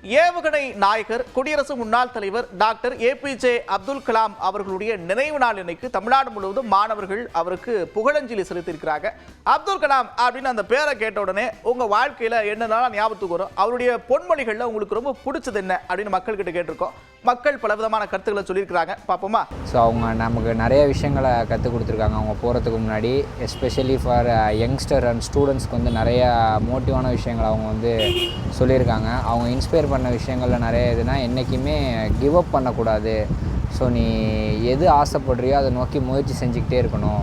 ஏவுகணை நாயகர் குடியரசு முன்னாள் தலைவர் டாக்டர் ஏபிஜே அப்துல் கலாம் அவர்களுடைய நினைவு நாள் இன்னைக்கு தமிழ்நாடு முழுவதும் மாணவர்கள் அவருக்கு புகழஞ்சலி செலுத்தியிருக்கிறாங்க. அப்துல் கலாம் அப்படின்னு அந்த பேரை கேட்ட உடனே உங்க வாழ்க்கையில என்னென்னலாம் ஞாபகத்துக்கு வரும், அவருடைய பொன்மொழிகள்ல உங்களுக்கு ரொம்ப பிடிச்சது என்ன அப்படின்னு மக்கள் கிட்ட கேட்டிருக்கோம். மக்கள் பலவிதமான கருத்துக்களை சொல்லியிருக்கிறாங்க, பார்ப்போமா? ஸோ அவங்க நமக்கு நிறைய விஷயங்களை கற்றுக் கொடுத்துருக்காங்க. அவங்க போகிறதுக்கு முன்னாடி எஸ்பெஷலி ஃபார் யங்ஸ்டர் அண்ட் ஸ்டூடெண்ட்ஸ்க்கு வந்து நிறைய மோட்டிவான விஷயங்களை அவங்க வந்து சொல்லியிருக்காங்க. அவங்க இன்ஸ்பயர் பண்ண விஷயங்களில் நிறைய எதுனா என்றைக்குமே கிவ் அப் பண்ணக்கூடாது. ஸோ நீ எது ஆசைப்படுறியோ அதை நோக்கி முயற்சி செஞ்சுக்கிட்டே இருக்கணும்.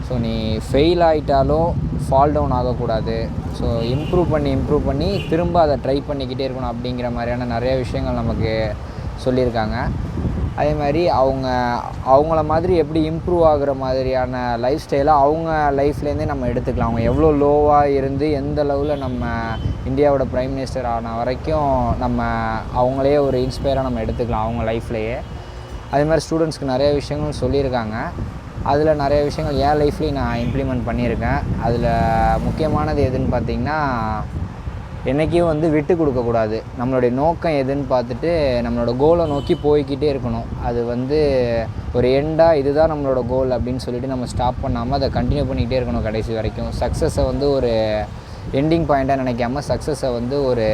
ஸோ நீ ஃபெயில் ஆகிட்டாலும் ஃபால் டவுன் ஆகக்கூடாது. ஸோ இம்ப்ரூவ் பண்ணி திரும்ப அதை ட்ரை பண்ணிக்கிட்டே இருக்கணும் அப்படிங்கிற மாதிரியான நிறைய விஷயங்கள் நமக்கு சொல்லியிருக்காங்க. அதே மாதிரி அவங்கள மாதிரி எப்படி இம்ப்ரூவ் ஆகுற மாதிரியான லைஃப் ஸ்டைலை அவங்க லைஃப்லேருந்தே நம்ம எடுத்துக்கலாம். அவங்க எவ்வளோ லோவாக இருந்து எந்த லெவலில் நம்ம இந்தியாவோட பிரைம் மினிஸ்டர் ஆன வரைக்கும் நம்ம அவங்களே ஒரு இன்ஸ்பயராக நம்ம எடுத்துக்கலாம் அவங்க லைஃப்லேயே. அதே மாதிரி ஸ்டூடெண்ட்ஸ்க்கு நிறைய விஷயங்கள் சொல்லியிருக்காங்க. அதில் நிறைய விஷயங்கள் என் லைஃப்லேயும் நான் இம்ப்ளிமெண்ட் பண்ணியிருக்கேன். அதில் முக்கியமானது எதுன்னு பார்த்திங்கன்னா, என்றைக்கும் வந்து விட்டு கொடுக்கக்கூடாது. நம்மளுடைய நோக்கம் எதுன்னு பார்த்துட்டு நம்மளோட கோலை நோக்கி போய்கிட்டே இருக்கணும். அது வந்து ஒரு எண்டாக இதுதான் நம்மளோட கோல் அப்படின்னு சொல்லிட்டு நம்ம ஸ்டாப் பண்ணாமல் அதை கண்டினியூ பண்ணிக்கிட்டே இருக்கணும் கடைசி வரைக்கும். சக்ஸஸை வந்து ஒரு எண்டிங் பாயிண்ட்டாக நினைக்காம சக்ஸஸை வந்து ஒரு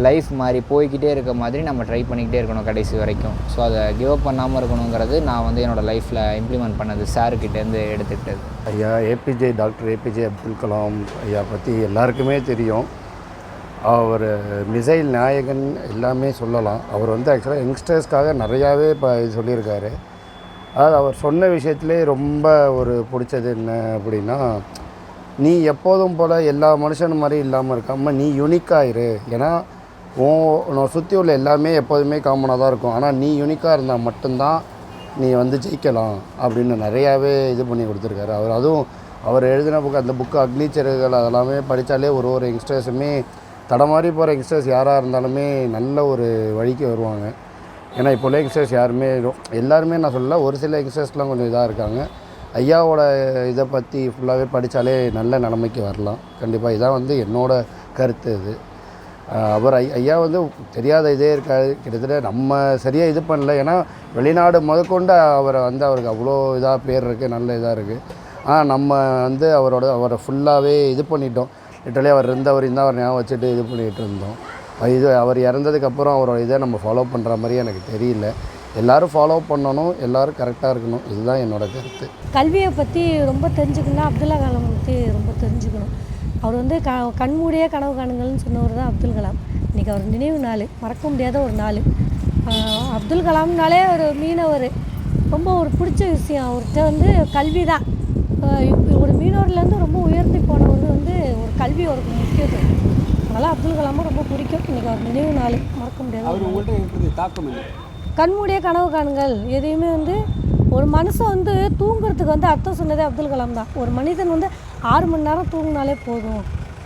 லைஃப் மாதிரி போய்கிட்டே இருக்க மாதிரி நம்ம ட்ரை பண்ணிக்கிட்டே இருக்கணும் கடைசி வரைக்கும். ஸோ அதை கிவ் அப் பண்ணாமல் இருக்கணுங்கிறது நான் வந்து என்னோடய லைஃப்பில் இம்ப்ளிமெண்ட் பண்ணது, சாருக்கிட்டேருந்து எடுத்துக்கிட்டது. ஐயா டாக்டர் ஏபிஜே அப்துல் கலாம் ஐயா பற்றி எல்லாருக்குமே தெரியும். அவர் மிசைல் நாயகன் எல்லாமே சொல்லலாம். அவர் வந்து ஆக்சுவலாக யங்ஸ்டர்ஸ்க்காக நிறையாவே இப்போ சொல்லியிருக்காரு. அதாவது அவர் சொன்ன விஷயத்துலே ரொம்ப ஒரு பிடிச்சது என்ன அப்படின்னா, நீ எப்போதும் போல் எல்லா மனுஷனும் மாதிரி இல்லாமல் இருக்காமல் நீ யூனிக்காக இரு. ஏன்னா உன்னை சுற்றி உள்ள எல்லாமே எப்போதுமே காமனாக தான் இருக்கும். ஆனால் நீ யூனிக்காக இருந்தால் மட்டும்தான் நீ வந்து ஜெயிக்கலாம் அப்படின்னு நிறையாவே இது பண்ணி கொடுத்துருக்காரு அவர். அவர் எழுதின புக்கு, அந்த புக்கு அக்னி சிறகுகள் அதெல்லாமே படித்தாலே ஒரு யங்ஸ்டர்ஸுமே தடமாறி போகிற யங்ஸ்டர்ஸ் யாராக இருந்தாலுமே நல்ல ஒரு வழிக்கு வருவாங்க. ஏன்னா இப்போ உள்ள யங்ஸ்டர்ஸ் எல்லாருமே நான் சொல்லலை, ஒரு சில யங்ஸ்டர்ஸ்லாம் கொஞ்சம் இதாக இருக்காங்க. ஐயாவோட இதை பற்றி ஃபுல்லாகவே படித்தாலே நல்ல நிலைமைக்கு வரலாம். கண்டிப்பாக இதான் வந்து என்னோடய கருத்து. இது ஐயா வந்து தெரியாத இதே இருக்காது. கிட்டத்தட்ட நம்ம சரியாக இது பண்ணல. ஏன்னா வெளிநாடு முதற்கொண்டு அவருக்கு அவ்வளோ இதாக பேர் இருக்குது, நல்ல இதாக இருக்குது. ஆனால் நம்ம வந்து அவரை ஃபுல்லாகவே இது பண்ணிட்டோம். லிட்டரலி அவர் ஞாபகம் வச்சுட்டு இது பண்ணிகிட்டு இருந்தோம். அவர் இறந்ததுக்கப்புறம் அவரோட இதை நம்ம ஃபாலோ பண்ணுற மாதிரி எனக்கு தெரியல. எல்லோரும் ஃபாலோ பண்ணணும், எல்லோரும் கரெக்டாக இருக்கணும். இதுதான் என்னோடய கருத்து. கல்வியை பற்றி ரொம்ப தெரிஞ்சுக்கணும்னா அப்துல் கலாம் பற்றி ரொம்ப தெரிஞ்சுக்கணும். அவர் வந்து கண்மூடிய கனவு காணுங்கள்னு சொன்னவர் தான் அப்துல் கலாம். இன்றைக்கி அவர் நினைவு நாள், மறக்க முடியாத ஒரு நாள். அப்துல் கலாம்னாலே ஒரு மீனவர், ரொம்ப ஒரு பிடிச்ச விஷயம் அவர்கிட்ட வந்து கல்வி தான். ஒரு மீனவர்லேருந்து ரொம்ப உயர்த்தி போனவர் வந்து ஒரு கல்வி அவருக்கு முக்கியத்துவம். அதனால் அப்துல் கலாமும் ரொம்ப பிடிக்கும். இன்றைக்கி அவர் நினைவு நாள், மறக்க முடியாது. கண்மூடிய கனவு காணுங்கள் எதையுமே வந்து ஒரு மனுஷன் வந்து தூங்குறதுக்கு வந்து அர்த்தம் சொன்னதே அப்துல் கலாம் தான். ஒரு மனிதன் வந்து 6 மணி நேரம் தூங்கினாலே போதும்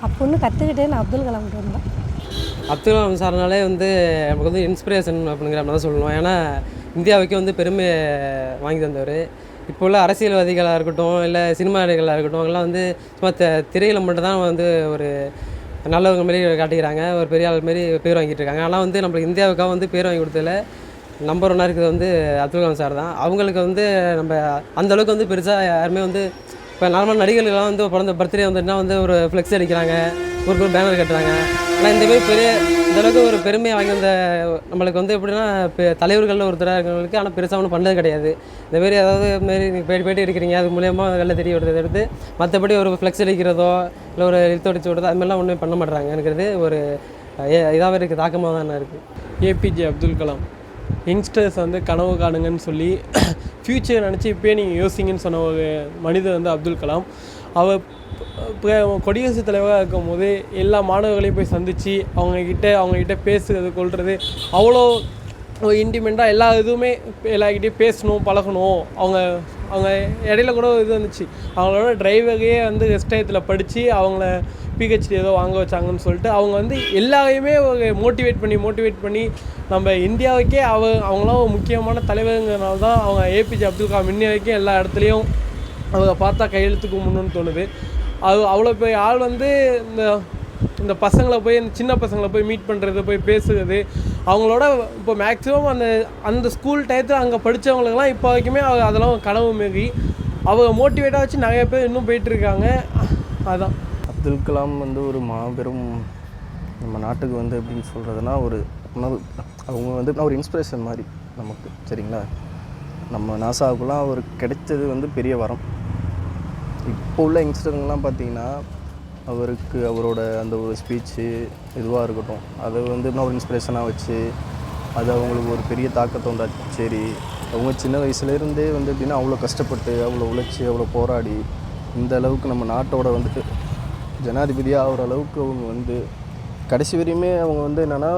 அப்படின்னு கற்றுக்கிட்டேன்னு அப்துல் கலாம் இருந்தேன். அப்துல் கலாம் சார்னாலே வந்து நமக்கு வந்து இன்ஸ்பிரேஷன் அப்படிங்கிற மாதிரி தான் சொல்லணும். ஏன்னா இந்தியாவுக்கே வந்து பெருமை வாங்கி தந்தவர். இப்போ உள்ள அரசியல்வாதிகளாக இருக்கட்டும், இல்லை சினிமா நடிகர்களாக இருக்கட்டும், அவங்களாம் வந்து சும்மா திரையில் மட்டும்தான் வந்து ஒரு நல்லவங்க மாரி காட்டிக்கிறாங்க, ஒரு பெரிய ஆள் மாரி பேர் வாங்கிட்டு இருக்காங்க. ஆனால் வந்து நம்மளுக்கு இந்தியாவுக்காக வந்து பேர் வாங்கி கொடுத்ததில் நம்பர் 1 இருக்கிறது வந்து அப்துல் கலாம் சார் தான். அவங்களுக்கு வந்து நம்ம அந்தளவுக்கு வந்து பெருசாக யாருமே வந்து இப்போ நார்மல் நடிகர்கள்லாம் வந்து பிறந்த பர்த்டே வந்துட்டுனா வந்து ஒரு ஃப்ளெக்ஸ் அடிக்கிறாங்க, ஒரு பேனர் கட்டுறாங்க. ஆனால் இந்தமாரி இந்தளவுக்கு ஒரு பெருமையை வாங்கி வந்த நம்மளுக்கு வந்து எப்படின்னா இப்போ தலைவர்களில் ஒருத்தராக இருக்கிறவங்களுக்கு ஆனால் பெருசாக ஒன்றும் பண்ணது கிடையாது. இந்தமாரி அதாவது இதுமாரி நீங்கள் பேட்டி எடுக்கிறீங்க, அது மூலயமா வெளில தெரிய விடுறதை எடுத்து மற்றபடி ஒரு ஃப்ளெக்ஸ் அடிக்கிறதோ இல்லை ஒரு இழுத்தடிச்சு விடுறதோ அது மாதிரிலாம் ஒன்றும் பண்ண மாட்டுறாங்கங்கிறது ஒரு இதாகவே இருக்குது, தாக்கமாக தான் இருக்குது. ஏபிஜே அப்துல் கலாம் யங்ஸ்டர்ஸ் வந்து கனவு காணுங்கன்னு சொல்லி ஃப்யூச்சர் நினச்சி இப்போயே நீங்கள் யோசிங்கன்னு சொன்ன ஒரு மனிதர் வந்து அப்துல் கலாம். அவர் குடியரசுத் தலைவராக இருக்கும் போது எல்லா மாணவர்களையும் போய் சந்தித்து அவங்கக்கிட்ட பேசுகிறது கொள்வது அவ்வளோ இன்டிமெண்ட்டாக எல்லா இதுவுமே எல்லாருக்கிட்டையும் பேசணும், பழகணும். அவங்க இடையில கூட இது வந்துச்சு, அவங்களோட டிரைவரையே வந்து ரெஸ்டயத்தில் படித்து அவங்கள பிஹெச்டி ஏதோ வாங்க வச்சாங்கன்னு சொல்லிட்டு அவங்க வந்து எல்லாரையுமே ஒரு மோட்டிவேட் பண்ணி நம்ம இந்தியாவுக்கே அவங்களாம் ஒரு முக்கியமான தலைவருங்கிறனால தான் அவங்க ஏபிஜே அப்துல் கலாம் இன்னி வரைக்கும் எல்லா இடத்துலையும் அவங்க பார்த்தா கையெழுத்துக்கு முன்னுன்னு தோணுது. அவ்வளோ பெரிய ஆள் வந்து இந்த இந்த பசங்களை போய் இந்த சின்ன பசங்களை போய் மீட் பண்ணுறது, போய் பேசுகிறது, அவங்களோட இப்போ மேக்ஸிமம் அந்த ஸ்கூல் டயத்தில் அங்கே படித்தவங்களுக்குலாம் இப்போ வரைக்குமே அதெல்லாம் கனவு மாரி அவங்க மோட்டிவேட்டாக வச்சு நிறைய பேர் இன்னும் போயிட்டுருக்காங்க. அதுதான் அப்துல் கலாம் வந்து ஒரு மாபெரும் நம்ம நாட்டுக்கு வந்து எப்படின்னு சொல்கிறதுனா ஒரு உணவு, அவங்க வந்து ஒரு இன்ஸ்பிரேஷன் மாதிரி நமக்கு. சரிங்களா, நம்ம நாசாவுக்குலாம் அவர் கிடைச்சது வந்து பெரிய வரம். இப்போ உள்ள யங்ஸ்டருங்கெலாம் பார்த்திங்கன்னா அவருக்கு அவரோட அந்த ஒரு ஸ்பீச்சு இதுவாக இருக்கட்டும், அதை வந்து ஒரு இன்ஸ்பிரேஷனாக வச்சு அது அவங்களுக்கு ஒரு பெரிய தாக்கத்தை உண்டாச்சு. சரி, அவங்க சின்ன வயசுலேருந்தே வந்து எப்படின்னா அவ்வளோ கஷ்டப்பட்டு அவ்வளோ உழைச்சி அவ்வளோ போராடி இந்த அளவுக்கு நம்ம நாட்டோட வந்துட்டு ஜனாதிபதியாக ஆகிற அளவுக்கு அவங்க வந்து கடைசி வரையுமே அவங்க வந்து என்னென்னா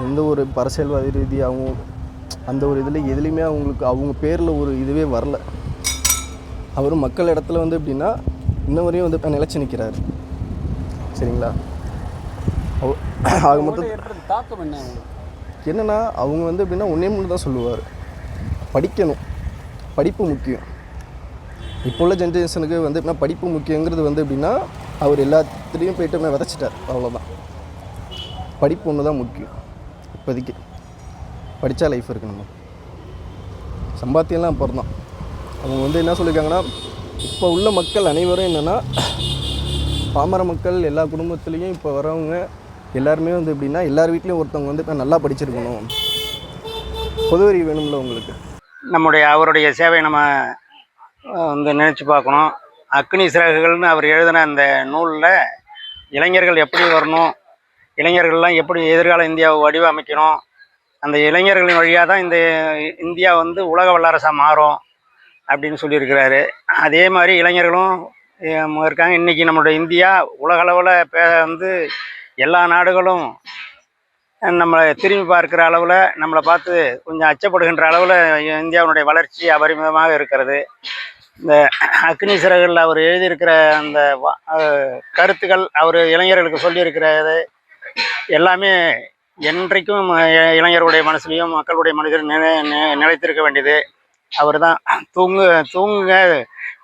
எந்த ஒரு அரசியல்வாதி ரீதியாக அவங்க அந்த ஒரு இதில் எதுலேயுமே அவங்களுக்கு அவங்க பேரில் ஒரு இதுவே வரல. அவரும் மக்கள் இடத்துல வந்து எப்படின்னா இன்ன வரையும் வந்து நிலச்சி நிற்கிறாரு. சரிங்களா, ஆக மொத்தம் தாக்கம் என்னென்னா அவங்க வந்து எப்படின்னா ஒன்றே ஒன்று தான் சொல்லுவார், படிக்கணும், படிப்பு முக்கியம். இப்போ உள்ள ஜென்ரேஷனுக்கு வந்து எப்படின்னா படிப்பு முக்கியங்கிறது வந்து எப்படின்னா அவர் எல்லாத்துலேயும் போய்ட்டு விதைச்சிட்டார். அவ்வளோதான், படிப்பு ஒன்று தான் முக்கியம். இப்போதைக்கு படித்தா லைஃப் இருக்குது, நம்ம சம்பாத்தியம்லாம் அப்புறம் தான். அவங்க வந்து என்ன சொல்லியிருக்காங்கன்னா இப்போ உள்ள மக்கள் அனைவரும் என்னென்னா பாமர மக்கள் எல்லா குடும்பத்துலேயும் இப்போ வரவங்க எல்லாருமே வந்து எப்படின்னா எல்லார் வீட்லேயும் ஒருத்தவங்க வந்து இப்போ நல்லா படிச்சிருக்கணும், பொதுவரி வேணும்ல உங்களுக்கு. அவருடைய சேவை நம்ம வந்து நினச்சி பார்க்கணும். அக்னி சிறகுகள்னு அவர் எழுதின அந்த நூலில் இளைஞர்கள் எப்படி வரணும், இளைஞர்கள்லாம் எப்படி எதிர்கால இந்தியாவை வடிவமைக்கணும், அந்த இளைஞர்களின் வழியாக தான் இந்த இந்தியா வந்து உலக வல்லரசாக மாறும் அப்படின்னு சொல்லியிருக்கிறாரு. அதே மாதிரி இளைஞர்களும் இருக்காங்க. இன்றைக்கி நம்மளுடைய இந்தியா உலகளவில் வந்து எல்லா நாடுகளும் நம்மளை திரும்பி பார்க்குற அளவில், நம்மளை பார்த்து கொஞ்சம் அச்சப்படுகின்ற அளவில் இந்தியாவினுடைய வளர்ச்சி அபரிமிதமாக இருக்கிறது. இந்த அக்னி சிறகுகளில் அவர் எழுதியிருக்கிற அந்த கருத்துக்கள், அவர் இளைஞர்களுக்கு சொல்லியிருக்கிறது எல்லாமே என்றைக்கும் இளைஞருடைய மனசுலையும் மக்களுடைய மனதிலும் நிலைத்திருக்க வேண்டியது. அவர் தான் தூங்குங்க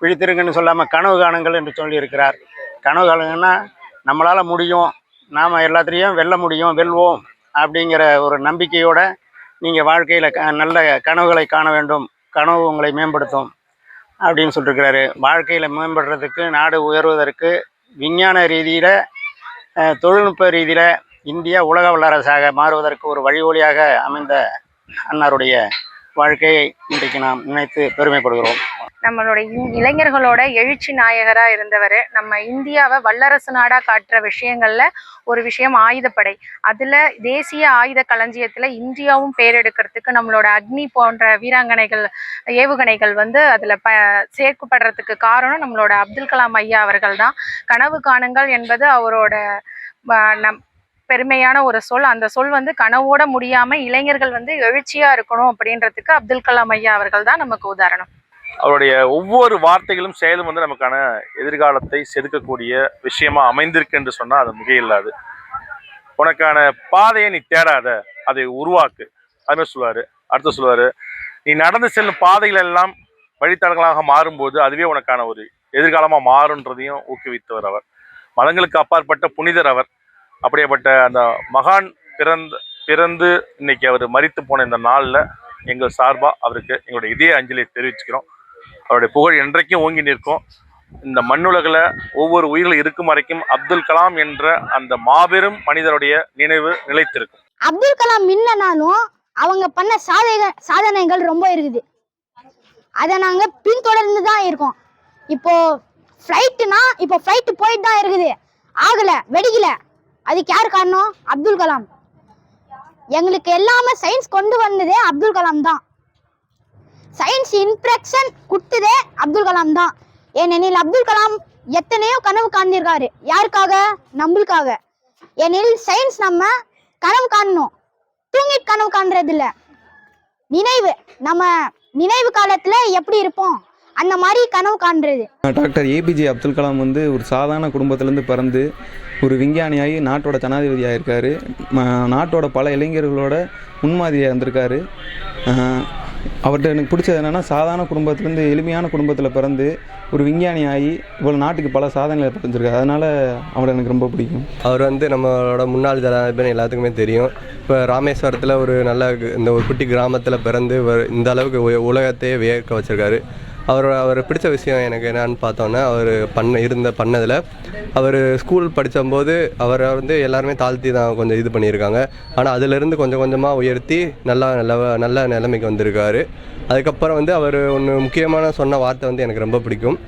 விழித்திருக்குன்னு சொல்லாமல் கனவு காணுங்கள் என்று சொல்லியிருக்கிறார். கனவு காணுங்கன்னா நம்மளால் முடியும், நாம் எல்லாத்துலேயும் வெல்ல முடியும், வெல்வோம் அப்படிங்கிற ஒரு நம்பிக்கையோடு நீங்கள் வாழ்க்கையில் நல்ல கனவுகளை காண வேண்டும், கனவு உங்களை மேம்படுத்தும் அப்படின்னு சொல்லியிருக்கிறாரு. வாழ்க்கையில் மேம்படுறதுக்கு, நாடு உயர்வதற்கு விஞ்ஞான ரீதியில் தொழில்நுட்ப ரீதியில் இந்தியா உலக வல்லரசாக மாறுவதற்கு ஒரு வழிவழியாக அமைந்த அன்னாருடைய வாழ்க்கையை இன்றைக்கு நாம் நினைத்து பெருமைப்படுகிறோம். நம்மளுடைய இளைஞர்களோட எழுச்சி நாயகராக இருந்தவர். நம்ம இந்தியாவை வல்லரசு நாடாக காட்டுற விஷயங்களில் ஒரு விஷயம் ஆயுதப்படை. அதில் தேசிய ஆயுத களஞ்சியத்தில் இந்தியாவும் பேரெடுக்கிறதுக்கு நம்மளோட அக்னி போன்ற வீராங்கனைகள், ஏவுகணைகள் வந்து அதில் சேர்க்கப்படுறதுக்கு காரணம் நம்மளோட அப்துல் கலாம் ஐயா அவர்கள் தான். கனவு காணுங்கள் என்பது அவரோட பெருமையான ஒரு சொல். அந்த சொல் வந்து கனவோட முடியாமல் இளைஞர்கள் வந்து எழுச்சியாக இருக்கணும் அப்படின்றதுக்கு அப்துல் கலாம் ஐயா அவர்கள் தான் நமக்கு உதாரணம். அவருடைய ஒவ்வொரு வார்த்தைகளும் செயலும் வந்து நமக்கான எதிர்காலத்தை செதுக்கக்கூடிய விஷயமா அமைந்திருக்கு என்று சொன்னால் அது மிகையில்லாது. உனக்கான பாதையை நீ தேடாத, அதை உருவாக்கு, அதுமாதிரி சொல்லுவார். அடுத்து சொல்லுவார், நீ நடந்து செல்லும் பாதைகள் எல்லாம் வழித்தடங்களாக மாறும்போது அதுவே உனக்கான ஒரு எதிர்காலமாக மாறுன்றதையும் ஊக்குவித்தவர் அவர். மதங்களுக்கு அப்பாற்பட்ட புனிதர் அவர். அப்படியேப்பட்ட அந்த மகான் பிறந்து இன்னைக்கு அவர் மரித்து போன இந்த நாளில் எங்கள் சார்பாக அவருக்கு எங்களுடைய இதய அஞ்சலியை தெரிவிச்சுக்கிறோம். அவருடைய புகழ் என்றைக்கும் ஓங்கி நிற்கும். இந்த மண்ணுலகில் ஒவ்வொரு உயிர்கள் இருக்கும் வரைக்கும் அப்துல் கலாம் என்ற அந்த மாபெரும் மனிதருடைய நினைவு நிலைத்திருக்கும். அப்துல் கலாம் இல்லைனாலும் அவங்க பண்ண சாதனைகள் ரொம்ப இருக்குது. அதை நாங்கள் பின்தொடர்ந்து தான் இருக்கோம். இப்போ ஃப்ளைட்டுனா இப்போ ஃப்ளைட்டு போயிட்டு தான் இருக்குது, ஆகலை, வெடிக்கலை. அதுக்கு யார் காரணம்? அப்துல் கலாம். எங்களுக்கு எல்லாமே சயின்ஸ் கொண்டு வந்ததே அப்துல் கலாம் தான். சயின்ஸ் இன்ஸ்பிரேஷன் கொடுத்ததே அப்துல் கலாம் தான். ஏனெனில் அப்துல் கலாம் எத்தனையோ கனவு காண்ந்திருக்காரு. யாருக்காக? நம்மளுக்காக. ஏனெனில் சயின்ஸ் நம்ம கனவு காணணும், தூங்கிட்டு கனவு காண்றது இல்லை. நினைவு, நம்ம நினைவு காலத்தில் எப்படி இருப்போம் அந்த மாதிரி கனவு காண்றது. டாக்டர் ஏபிஜே அப்துல் கலாம் வந்து ஒரு சாதாரண குடும்பத்திலேருந்து பிறந்து ஒரு விஞ்ஞானியாகி நாட்டோட ஜனாதிபதியாக இருக்கார். நாட்டோட பல இளைஞர்களோட முன்மாதிரியாக இருந்திருக்காரு. அவர்கிட்ட எனக்கு பிடிச்சது என்னென்னா சாதாரண குடும்பத்துலேருந்து எளிமையான குடும்பத்தில் பிறந்து ஒரு விஞ்ஞானி ஆகி இவ்வளோ நாட்டுக்கு பல சாதனைகளை புரிஞ்சிருக்காரு. அதனால் அவரை எனக்கு ரொம்ப பிடிக்கும். அவர் வந்து நம்மளோட முன்னாள் ஜனாதிபதி எல்லாத்துக்குமே தெரியும். இப்போ ராமேஸ்வரத்தில் ஒரு நல்ல இந்த ஒரு குட்டி கிராமத்தில் பிறந்து இந்த அளவுக்கு உலகத்தையே வியக்க வச்சுருக்காரு. அவர் பிடிச்ச விஷயம் எனக்கு என்னன்னு பார்த்தோன்னா, அவர் பண்ணதில் அவர் ஸ்கூல் படித்தபோது அவரை வந்து எல்லாருமே தாழ்த்தி தான் கொஞ்சம் இது பண்ணியிருக்காங்க. ஆனால் அதிலிருந்து கொஞ்சம் கொஞ்சமாக உயர்த்தி நல்ல நிலைமைக்கு வந்திருக்காரு. அதுக்கப்புறம் வந்து அவர் ஒன்று முக்கியமான சொன்ன வார்த்தை வந்து எனக்கு ரொம்ப பிடிக்கும்.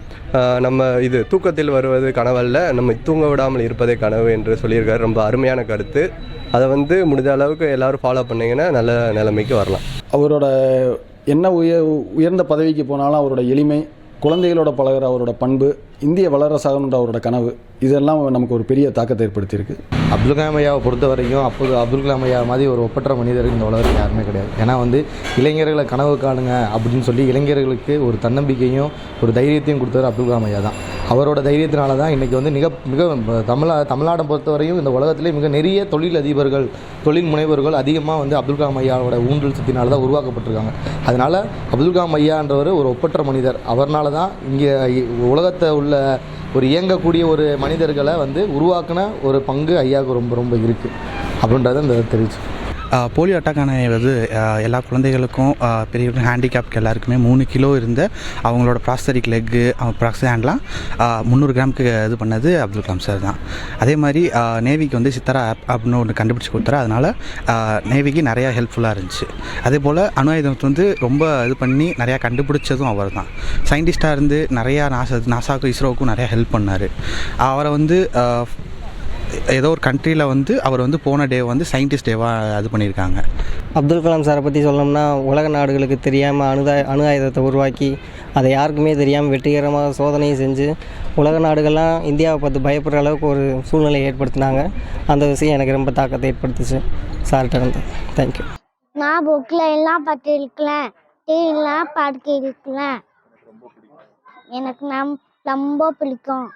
நம்ம இது தூக்கத்தில் வருவது கனவல்ல, நம்ம தூங்க விடாமல் இருப்பதே கனவு என்று சொல்லியிருக்காரு. ரொம்ப அருமையான கருத்து. அதை வந்து முடிஞ்ச அளவுக்கு எல்லோரும் ஃபாலோ பண்ணிங்கன்னா நல்ல நிலைமைக்கு வரலாம். அவரோட என்ன உயர்ந்த பதவிக்கு போனாலும் அவரோட எளிமை, குழந்தைகளோட பழகிற அவரோட பண்பு, இந்திய வல்லரசாகணுன்ற அவரோட கனவு, இதெல்லாம் நமக்கு ஒரு பெரிய தாக்கத்தை ஏற்படுத்தியிருக்கு. அப்துல் கலாம் ஐயாவை பொறுத்த வரைக்கும் அப்துல் கலாம் ஐயா மாதிரி ஒரு ஒப்பற்ற மனிதர் இந்த உலகத்தில் யாருமே கிடையாது. ஏன்னா வந்து இளைஞர்களை கனவு காணுங்க அப்படின்னு சொல்லி இளைஞர்களுக்கு ஒரு தன்னம்பிக்கையும் ஒரு தைரியத்தையும் கொடுத்தவர் அப்துல் கலாம் ஐயா தான். அவரோட தைரியத்தினால தான் இன்றைக்கி வந்து மிக தமிழ்நாட்டை பொறுத்தவரையும் இந்த உலகத்திலே மிக நிறைய தொழில் அதிபர்கள், தொழில் முனைவர்கள் அதிகமாக வந்து அப்துல் கலாம் ஐயாவோட ஊன்றல் சக்தினால தான் உருவாக்கப்பட்டிருக்காங்க. அதனால் அப்துல் கலாம் ஐயான்றவர் ஒரு ஒப்பற்ற மனிதர். அவர்னால தான் இங்கே உலகத்தை உள்ள ஒரு இயங்கக்கூடிய ஒரு மனிதர்களை வந்து உருவாக்கின ஒரு பங்கு ஐயாவுக்கு ரொம்ப ரொம்ப இருக்குது அப்படின்றத இந்த தெரிவிச்சு. போலியோ அட்டாக்கான வந்து எல்லா குழந்தைகளுக்கும் பெரியவர்களுக்கும் ஹேண்டிகேப்க்கு எல்லாருக்குமே 3 கிலோ இருந்த அவங்களோட ப்ராஸ்தரிக் லெக்கு ப்ராஸ்தரிக் ஹேண்ட்லாம் 300 கிராமுக்கு இது பண்ணது அப்துல் கலாம் சார் தான். அதே மாதிரி நேவிக்கு வந்து சித்தாரா ஆப் அப்படின்னு ஒன்று கண்டுபிடிச்சி கொடுத்தாரு. அதனால் நேவிக்கு நிறையா ஹெல்ப்ஃபுல்லாக இருந்துச்சு. அதே போல் அணு ஆயுதத்தை வந்து ரொம்ப இது பண்ணி நிறையா கண்டுபிடிச்சதும் அவர் தான். சயின்டிஸ்டாக இருந்து நிறையா நாசாவுக்கும் இஸ்ரோவுக்கும் நிறையா ஹெல்ப் பண்ணார். அவரை வந்து ஏதோ ஒரு கண்ட்ரியில் வந்து அவர் வந்து போன டே வந்து சயின்டிஸ்ட் டேவாக அது பண்ணியிருக்காங்க. அப்துல் கலாம் சாரை பற்றி சொல்லணும்னா, உலக நாடுகளுக்கு தெரியாமல் அணு ஆயுதத்தை உருவாக்கி அதை யாருக்குமே தெரியாமல் வெற்றிகரமாக சோதனையை செஞ்சு உலக நாடுகள்லாம் இந்தியாவை பார்த்து பயப்படுற அளவுக்கு ஒரு சூழ்நிலையை ஏற்படுத்தினாங்க. அந்த விஷயம் எனக்கு ரொம்ப தாக்கத்தை ஏற்படுத்துச்சு சார்கிட்ட இருந்து. தேங்க்யூ. நான் புக்கில் எல்லாம் பார்த்துருக்கேன், டிவிலாம் பார்த்துருக்கேன். எனக்கு ரொம்ப பிடிக்கும்.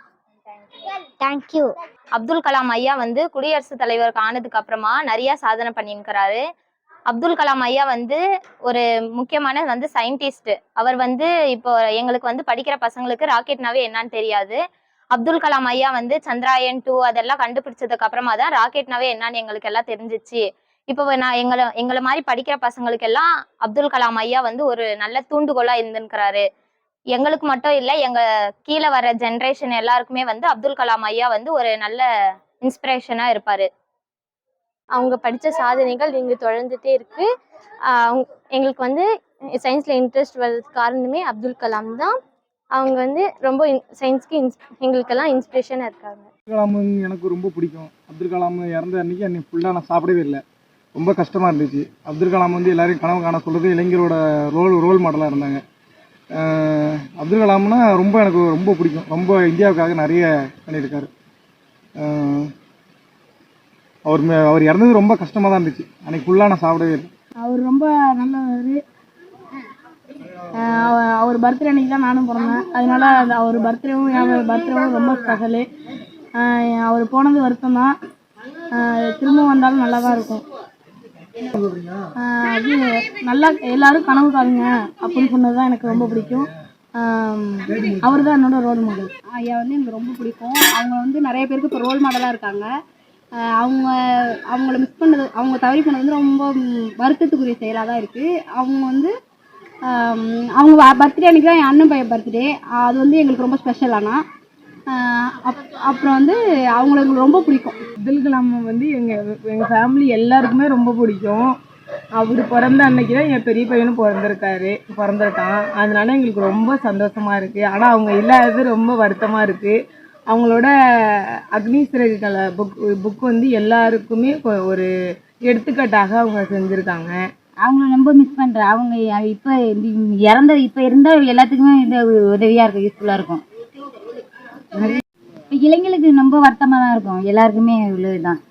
தேங்க்யூ. அப்துல் கலாம் ஐயா வந்து குடியரசுத் தலைவர் ஆனதுக்கு அப்புறமா நிறைய சாதனை பண்ணியிருக்கிறாரு. அப்துல் கலாம் ஐயா வந்து ஒரு முக்கியமான வந்து சயின்டிஸ்ட். அவர் வந்து இப்போ எங்களுக்கு வந்து படிக்கிற பசங்களுக்கு ராக்கெட்னாவே என்னன்னு தெரியாது. அப்துல் கலாம் ஐயா வந்து சந்திராயன் 2 அதெல்லாம் கண்டுபிடிச்சதுக்கு அப்புறமா தான் ராக்கெட்னாவே என்னன்னு எங்களுக்கு எல்லாம் தெரிஞ்சிச்சு. இப்போ நான் எங்களை மாதிரி படிக்கிற பசங்களுக்கு எல்லாம் அப்துல் கலாம் ஐயா வந்து ஒரு நல்ல தூண்டுகோலா இருந்துருக்கிறாரு. எங்களுக்கு மட்டும் இல்லை, கீழே வர ஜென்ரேஷன் எல்லாருக்குமே வந்து அப்துல் கலாம் ஐயா வந்து ஒரு நல்ல இன்ஸ்பிரேஷனா இருப்பாரு. அவங்க படித்த சாதனைகள் இங்கே தொடர்ந்துட்டே இருக்கு. எங்களுக்கு வந்து சயின்ஸ்ல இன்ட்ரெஸ்ட் வர்றதுக்கு காரணமே அப்துல் கலாம் தான். அவங்க வந்து ரொம்ப சயின்ஸ்க்கு எங்களுக்கெல்லாம் இன்ஸ்பிரேஷனாக இருக்காங்க. அப்துல் கலாம் எனக்கு ரொம்ப பிடிக்கும். அப்துல் கலாம் இறந்த அன்னைக்கு ஃபுல்லாக நான் சாப்பிடவே இல்லை, ரொம்ப கஷ்டமாக இருந்துச்சு. அப்துல் கலாம் வந்து எல்லாரையும் கனவு காண சொல்கிறது, இளைஞரோட ரோல் மாடலாக இருந்தாங்க. அப்துல் கலாம்னா எனக்கு ரொம்ப பிடிக்கும். ரொம்ப இந்தியாவுக்காக நிறைய பண்ணியிருக்காரு. அவர் இறந்தது ரொம்ப கஷ்டமாக தான் இருந்துச்சு. அன்றைக்கி ஃபுல்லாக நான் சாப்பிடவே இல்லை. அவர் ரொம்ப நல்லவர். அவர் பர்த்டே அன்றைக்கி தான் நானும் பிறந்தேன். அதனால அவர் பர்த்டேவும் ரொம்ப ஸ்பெஷலு. அவர் போனது வருத்தம் தான். திரும்ப வந்தாலும் நல்லா தான் இருக்கும். அது நல்லா எல்லாரும் கனவு காணுங்க அப்படின்னு சொன்னது தான் எனக்கு ரொம்ப பிடிக்கும். அவர் தான் என்னோட ரோல் மாடல். ஐயா வந்து எனக்கு ரொம்ப பிடிக்கும். அவங்க வந்து நிறைய பேருக்கு இப்போ ரோல் மாடலாக இருக்காங்க. அவங்கள மிஸ் பண்ணது, அவங்க தவறி பண்ணது வந்து ரொம்ப வருத்தத்துக்குரிய செயலாக தான் இருக்குது. அவங்க வந்து அவங்க பர்த்டே அன்றைக்கி தான் என் அண்ணன் பையன் பர்த்டே. அது வந்து எங்களுக்கு ரொம்ப ஸ்பெஷல். ஆனால் அப்புறம் வந்து அவங்களுக்கு எங்களுக்கு ரொம்ப பிடிக்கும். அப்துல் கலாம் வந்து எங்கள் ஃபேமிலி எல்லாருக்குமே ரொம்ப பிடிக்கும். அவர் பிறந்த அன்னைக்கு தான் என் பெரிய பையனும் பிறந்திருக்கான். அதனால எங்களுக்கு ரொம்ப சந்தோஷமாக இருக்குது. ஆனால் அவங்க இல்லாதது ரொம்ப வருத்தமாக இருக்குது. அவங்களோட அக்னி சிறகுகளை புக் வந்து எல்லாருக்குமே ஒரு எடுத்துக்காட்டாக அவங்க செஞ்சுருக்காங்க. அவங்கள ரொம்ப மிஸ் பண்ணுறேன். அவங்க இப்போ இருந்தால் எல்லாத்துக்குமே இந்த உதவியாக இருக்கும், யூஸ்ஃபுல்லாக இருக்கும். இப்போ இளைஞர்களுக்கு ரொம்ப வருத்தமாக தான் இருக்கும். எல்லாருக்குமே உள்ளது தான்.